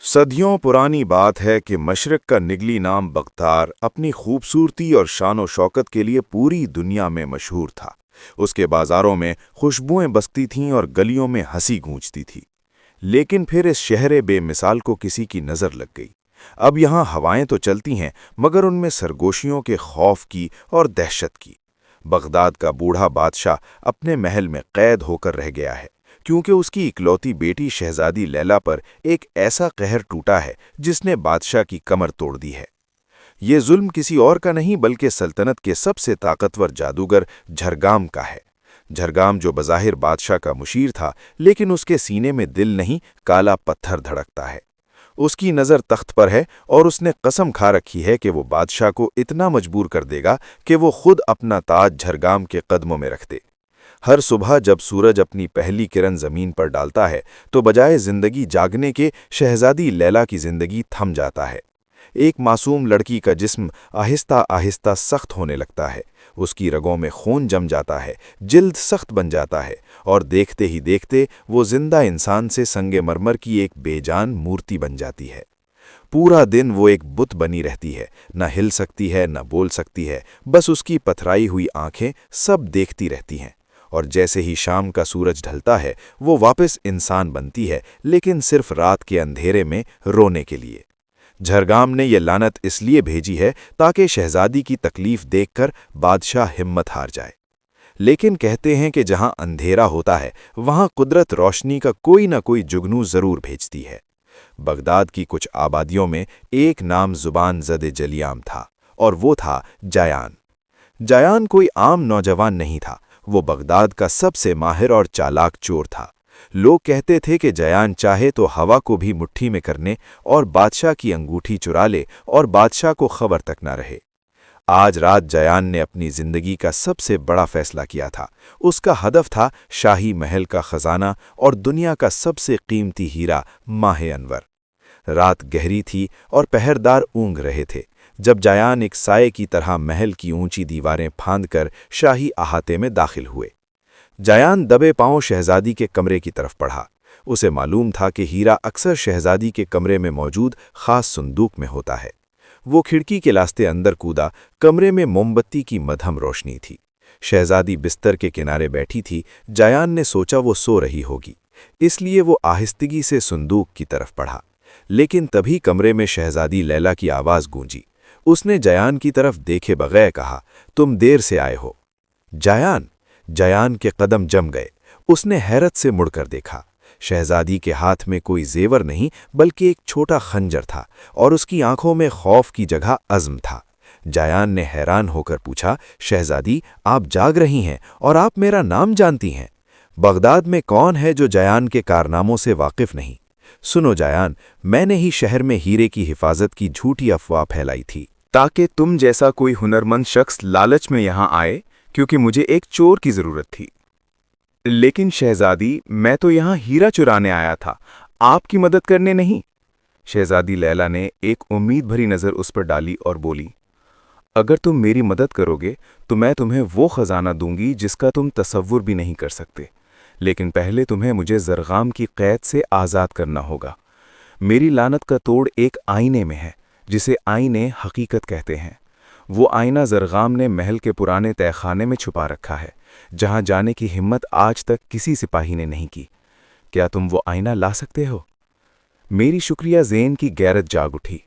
सदियों पुरानी बात है कि मशरक का निगली नाम बख्तार अपनी खूबसूरती और शान व शौकत के लिए पूरी दुनिया में मशहूर था। उसके बाजारों में खुशबुएं बसती थीं और गलियों में हंसी गूंजती थी। लेकिन फिर इस शहर बेमिसाल को किसी की नज़र लग गई। अब यहाँ हवाएं तो चलती हैं, मगर उनमें सरगोशियों के खौफ की और दहशत की। बगदाद का बूढ़ा बादशाह अपने महल में कैद होकर रह गया है, क्योंकि उसकी इकलौती बेटी शहजादी लैला पर एक ऐसा कहर टूटा है जिसने बादशाह की कमर तोड़ दी है। ये जुल्म किसी और का नहीं बल्कि सल्तनत के सबसे ताकतवर जादूगर झरगाम का है। झरगाम जो बज़ाहिर बादशाह का मुशीर था, लेकिन उसके सीने में दिल नहीं, काला पत्थर धड़कता है। उसकी नज़र तख्त पर है और उसने कसम खा रखी है कि वो बादशाह को इतना मजबूर कर देगा कि वो खुद अपना ताज झरगाम के कदमों में रख दे। हर सुबह जब सूरज अपनी पहली किरण जमीन पर डालता है तो बजाय जिंदगी जागने के शहजादी लैला की जिंदगी थम जाता है। एक मासूम लड़की का जिस्म आहिस्ता आहिस्ता सख्त होने लगता है। उसकी रगों में खून जम जाता है, जिल्द सख्त बन जाता है और देखते ही देखते वो जिंदा इंसान से संगे मरमर की एक बेजान मूर्ति बन जाती है। पूरा दिन वो एक बुत बनी रहती है, न हिल सकती है न बोल सकती है, बस उसकी पथराई हुई आंखें सब देखती रहती हैं। और जैसे ही शाम का सूरज ढलता है वो वापस इंसान बनती है, लेकिन सिर्फ रात के अंधेरे में रोने के लिए। झरगाम ने यह लानत इसलिए भेजी है ताकि शहजादी की तकलीफ देखकर बादशाह हिम्मत हार जाए। लेकिन कहते हैं कि जहां अंधेरा होता है वहां कुदरत रोशनी का कोई न कोई जुगनू जरूर भेजती है। बगदाद की कुछ आबादियों में एक नाम जुबान ज़द जलियाम था, और वो था जायान। जायान कोई आम नौजवान नहीं था, वो बगदाद का सबसे माहिर और चालाक चोर था। लोग कहते थे कि जयान चाहे तो हवा को भी मुट्ठी में करने और बादशाह की अंगूठी चुरा ले और बादशाह को खबर तक न रहे। आज रात जयान ने अपनी जिंदगी का सबसे बड़ा फैसला किया था। उसका हदफ था शाही महल का खजाना और दुनिया का सबसे कीमती हीरा माह अनवर। रात गहरी थी और पहरदार ऊँघ रहे थे जब जायान एक साये की तरह महल की ऊंची दीवारें फांदकर शाही अहाते में दाखिल हुए। जायान दबे पांव शहजादी के कमरे की तरफ बढ़ा। उसे मालूम था कि हीरा अक्सर शहजादी के कमरे में मौजूद खास संदूक में होता है। वो खिड़की के रास्ते अंदर कूदा। कमरे में मोमबत्ती की मध्यम रोशनी थी। शहजादी बिस्तर के किनारे बैठी थी। जायान ने सोचा वो सो रही होगी, इसलिए वो आहिस्तगी से संदूक की तरफ बढ़ा। लेकिन तभी कमरे में शहजादी लैला की आवाज़ गूंजी। उसने जायान की तरफ देखे बगैर कहा, तुम देर से आए हो। जायान जायान के कदम जम गए। उसने हैरत से मुड़कर देखा। शहजादी के हाथ में कोई जेवर नहीं बल्कि एक छोटा खंजर था और उसकी आंखों में खौफ की जगह अज़्म था। जायान ने हैरान होकर पूछा, शहजादी आप जाग रही हैं और आप मेरा नाम जानती हैं? बगदाद में कौन है जो जायान के कारनामों से वाकिफ नहीं? सुनो जायान, मैंने ही शहर में हीरे की हिफाजत की झूठी अफवाह फैलाई थी ताकि तुम जैसा कोई हुनरमंद शख्स लालच में यहाँ आए, क्योंकि मुझे एक चोर की ज़रूरत थी। लेकिन शहजादी, मैं तो यहाँ हीरा चुराने आया था, आपकी मदद करने नहीं। शहजादी लैला ने एक उम्मीद भरी नज़र उस पर डाली और बोली, अगर तुम मेरी मदद करोगे तो मैं तुम्हें वो ख़जाना दूंगी जिसका तुम तसव्वुर भी नहीं कर सकते। लेकिन पहले तुम्हें मुझे ज़रगाम की क़ैद से आज़ाद करना होगा। मेरी लानत का तोड़ एक आईने में है, जिसे आईने हकीकत कहते हैं। वो आईना ज़रगाम ने महल के पुराने तहखाने में छुपा रखा है, जहां जाने की हिम्मत आज तक किसी सिपाही ने नहीं की। क्या तुम वो आईना ला सकते हो? मेरी शुक्रिया ज़ेन की गैरत जाग उठी।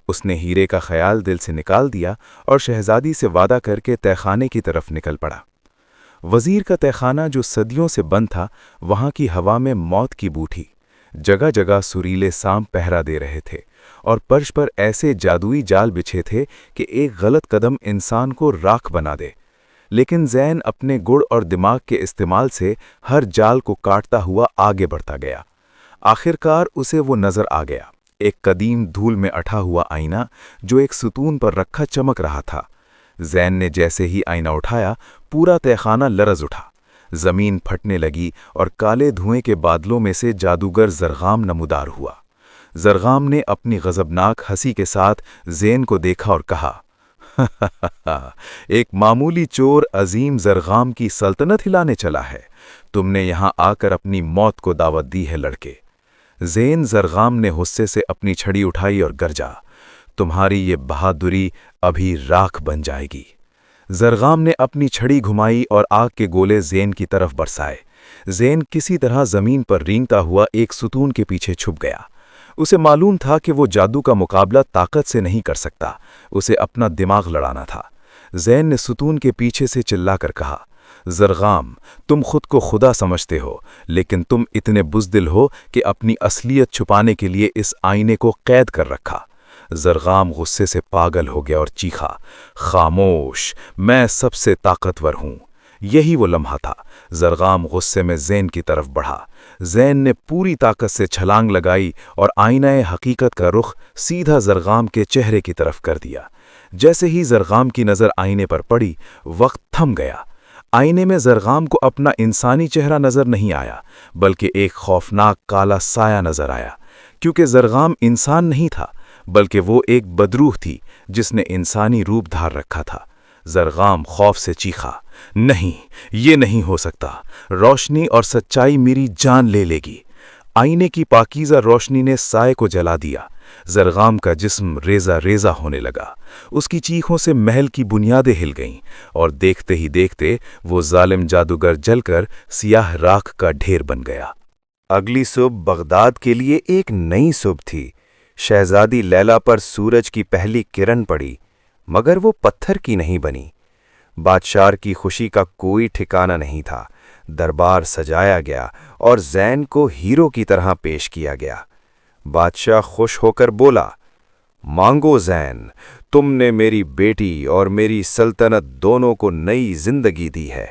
उसने हीरे का ख्याल दिल से निकाल दिया और शहजादी से वादा करके तहखाने की तरफ निकल पड़ा। वज़ीर का तहखाना जो सदियों से बंद था, वहां की हवा में मौत की बू थी। जगह जगह सुरीले सांप पहरा दे रहे थे और फर्श पर ऐसे जादुई जाल बिछे थे कि एक गलत कदम इंसान को राख बना दे। लेकिन ज़ैन अपने गुण और दिमाग के इस्तेमाल से हर जाल को काटता हुआ आगे बढ़ता गया। आखिरकार उसे वो नज़र आ गया, एक कदीम धूल में अठा हुआ आईना जो एक सुतून पर रखा चमक रहा था। ज़ैन ने जैसे ही आईना उठाया, पूरा तहखाना लरज़ उठा। ज़मीन फटने लगी और काले धुएं के बादलों में से जादूगर ज़रगाम नमूदार हुआ। ज़रगाम ने अपनी गज़बनाक हंसी के साथ ज़ैन को देखा और कहा, एक मामूली चोर अजीम ज़रगाम की सल्तनत हिलाने चला है। तुमने यहाँ आकर अपनी मौत को दावत दी है लड़के। زین زرغام نے غصے سے اپنی چھڑی اٹھائی اور گرجا، تمہاری یہ بہادری ابھی راکھ بن جائے گی۔ زرغام نے اپنی چھڑی گھمائی اور آگ کے گولے زین کی طرف برسائے۔ زین کسی طرح زمین پر رینگتا ہوا ایک ستون کے پیچھے چھپ گیا۔ اسے معلوم تھا کہ وہ جادو کا مقابلہ طاقت سے نہیں کر سکتا، اسے اپنا دماغ لڑانا تھا۔ زین نے ستون کے پیچھے سے چلا کر کہا، زرغام، تم خود کو خدا سمجھتے ہو، لیکن تم اتنے بزدل ہو کہ اپنی اصلیت چھپانے کے لیے اس آئینے کو قید کر رکھا۔ زرغام غصے سے پاگل ہو گیا اور چیخا، خاموش، میں سب سے طاقتور ہوں۔ یہی وہ لمحہ تھا۔ زرغام غصے میں زین کی طرف بڑھا۔ زین نے پوری طاقت سے چھلانگ لگائی اور آئینہ حقیقت کا رخ سیدھا زرغام کے چہرے کی طرف کر دیا۔ جیسے ہی زرغام کی نظر آئینے پر پڑی، وقت تھم گیا۔ آئینے میں زرغام کو اپنا انسانی چہرہ نظر نہیں آیا، بلکہ ایک خوفناک کالا سایہ نظر آیا، کیونکہ زرغام انسان نہیں تھا، بلکہ وہ ایک بدروح تھی جس نے انسانی روپ دھار رکھا تھا۔ زرغام خوف سے چیخا، نہیں، یہ نہیں ہو سکتا، روشنی اور سچائی میری جان لے لے گی۔ آئینے کی پاکیزہ روشنی نے سائے کو جلا دیا۔ زرغام کا جسم ریزہ ریزہ ہونے لگا۔ اس کی چیخوں سے محل کی بنیادیں ہل گئیں، اور دیکھتے ہی دیکھتے وہ ظالم جادوگر جل کر سیاہ راکھ کا ڈھیر بن گیا۔ اگلی صبح بغداد کے لیے ایک نئی صبح تھی۔ شہزادی لیلا پر سورج کی پہلی کرن پڑی، مگر وہ پتھر کی نہیں بنی۔ بادشاہ کی خوشی کا کوئی ٹھکانہ نہیں تھا۔ دربار سجایا گیا اور زین کو ہیرو کی طرح پیش کیا گیا۔ بادشاہ خوش ہو کر بولا، مانگو زین، تم نے میری بیٹی اور میری سلطنت دونوں کو نئی زندگی دی ہے۔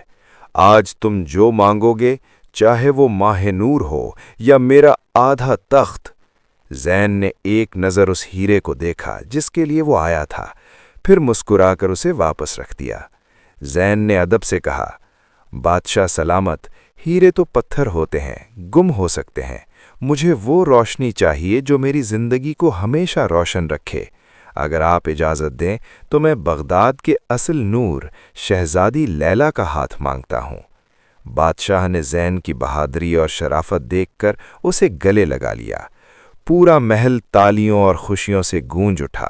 آج تم جو مانگو گے، چاہے وہ ماہ نور ہو یا میرا آدھا تخت۔ زین نے ایک نظر اس ہیرے کو دیکھا جس کے لیے وہ آیا تھا، پھر مسکرا کر اسے واپس رکھ دیا۔ زین نے ادب سے کہا، بادشاہ سلامت، ہیرے تو پتھر ہوتے ہیں، گم ہو سکتے ہیں، مجھے وہ روشنی چاہیے جو میری زندگی کو ہمیشہ روشن رکھے۔ اگر آپ اجازت دیں تو میں بغداد کے اصل نور شہزادی لیلا کا ہاتھ مانگتا ہوں۔ بادشاہ نے زین کی بہادری اور شرافت دیکھ کر اسے گلے لگا لیا۔ پورا محل تالیوں اور خوشیوں سے گونج اٹھا۔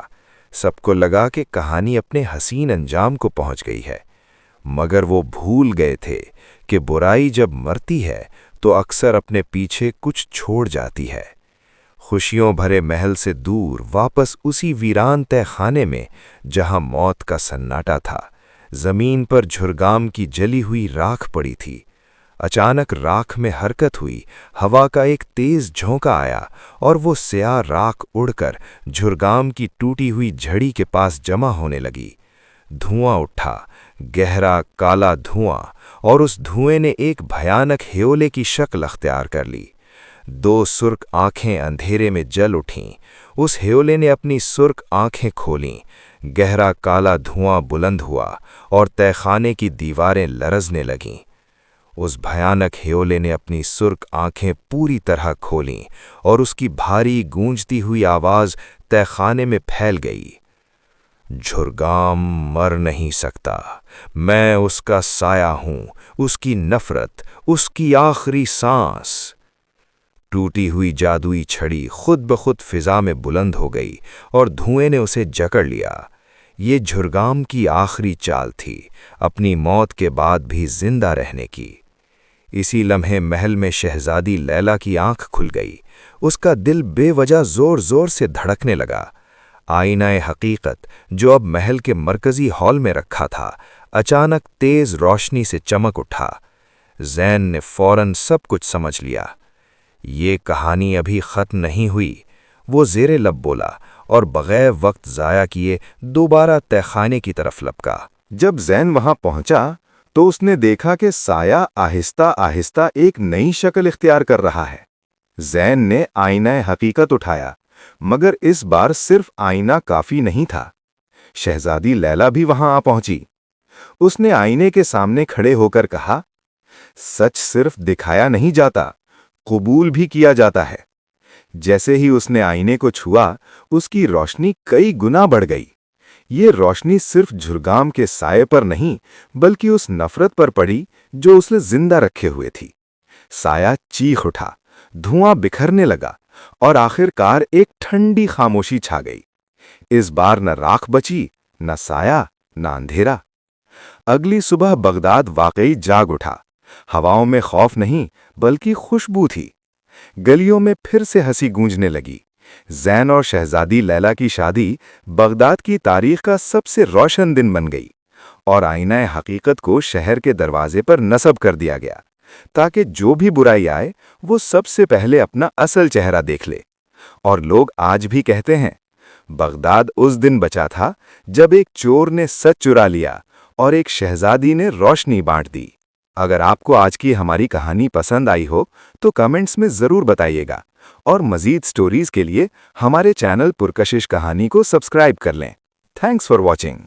سب کو لگا کہ کہانی اپنے حسین انجام کو پہنچ گئی ہے، مگر وہ بھول گئے تھے کہ برائی جب مرتی ہے تو اکثر اپنے پیچھے کچھ چھوڑ جاتی ہے۔ خوشیوں بھرے محل سے دور واپس اسی ویران تہ خانے میں جہاں موت کا سناٹا تھا، زمین پر جھرگام کی جلی ہوئی راکھ پڑی تھی۔ اچانک راکھ میں حرکت ہوئی، ہوا کا ایک تیز جھونکا آیا اور وہ سیاہ راکھ اڑ کر جھرگام کی ٹوٹی ہوئی جھڑی کے پاس جمع ہونے لگی۔ دھواں اٹھا، گہرا کالا دھواں، اور اس دھوئیں نے ایک بھیانک ہیولے کی شکل اختیار کر لی۔ دو سرخ آنکھیں اندھیرے میں جل اٹھیں۔ اس ہیولے نے اپنی سرخ آنکھیں کھولیں، گہرا کالا دھواں بلند ہوا اور تہ خانے کی دیواریں لرزنے لگیں۔ اس بھیانک ہیولے نے اپنی سرخ آنکھیں پوری طرح کھولیں اور اس کی بھاری گونجتی ہوئی آواز تہ خانے میں پھیل گئی، جھرگام مر نہیں سکتا، میں اس کا سایہ ہوں، اس کی نفرت، اس کی آخری سانس۔ ٹوٹی ہوئی جادوئی چھڑی خود بخود فضا میں بلند ہو گئی اور دھوئیں نے اسے جکڑ لیا۔ یہ جھرگام کی آخری چال تھی، اپنی موت کے بعد بھی زندہ رہنے کی۔ اسی لمحے محل میں شہزادی لیلا کی آنکھ کھل گئی۔ اس کا دل بے وجہ زور زور سے دھڑکنے لگا۔ آئینہ حقیقت جو اب محل کے مرکزی ہال میں رکھا تھا، اچانک تیز روشنی سے چمک اٹھا۔ زین نے فوراً سب کچھ سمجھ لیا۔ یہ کہانی ابھی ختم نہیں ہوئی، وہ زیر لب بولا اور بغیر وقت ضائع کیے دوبارہ تہ خانے کی طرف لپکا۔ جب زین وہاں پہنچا تو اس نے دیکھا کہ سایہ آہستہ آہستہ ایک نئی شکل اختیار کر رہا ہے۔ زین نے آئینہ حقیقت اٹھایا، مگر اس بار صرف آئینہ کافی نہیں تھا۔ شہزادی لیلا بھی وہاں آ پہنچی۔ اس نے آئینے کے سامنے کھڑے ہو کر کہا، سچ صرف دکھایا نہیں جاتا، قبول بھی کیا جاتا ہے۔ جیسے ہی اس نے آئینے کو چھوا، اس کی روشنی کئی گنا بڑھ گئی۔ یہ روشنی صرف جھرگام کے سائے پر نہیں، بلکہ اس نفرت پر پڑی جو اسے زندہ رکھے ہوئے تھی۔ سایہ چیخ اٹھا، دھواں بکھرنے لگا और आखिरकार एक ठंडी खामोशी छा गई। इस बार न राख बची, न साया, न अंधेरा। अगली सुबह बगदाद वाकई जाग उठा। हवाओं में खौफ नहीं बल्कि खुशबू थी। गलियों में फिर से हंसी गूंजने लगी। जैन और शहजादी लैला की शादी बगदाद की तारीख का सबसे रोशन दिन बन गई और आईना हकीकत को शहर के दरवाजे पर नस्ब कर दिया गया, ताकि जो भी बुराई आए वो सबसे पहले अपना असल चेहरा देख ले। और लोग आज भी कहते हैं, बगदाद उस दिन बचा था जब एक चोर ने सच चुरा लिया और एक शहजादी ने रोशनी बांट दी। अगर आपको आज की हमारी कहानी पसंद आई हो तो कमेंट्स में ज़रूर बताइएगा और मज़ीद स्टोरीज़ के लिए हमारे चैनल पुरकशिश कहानी को सब्सक्राइब कर लें। Thanks for watching.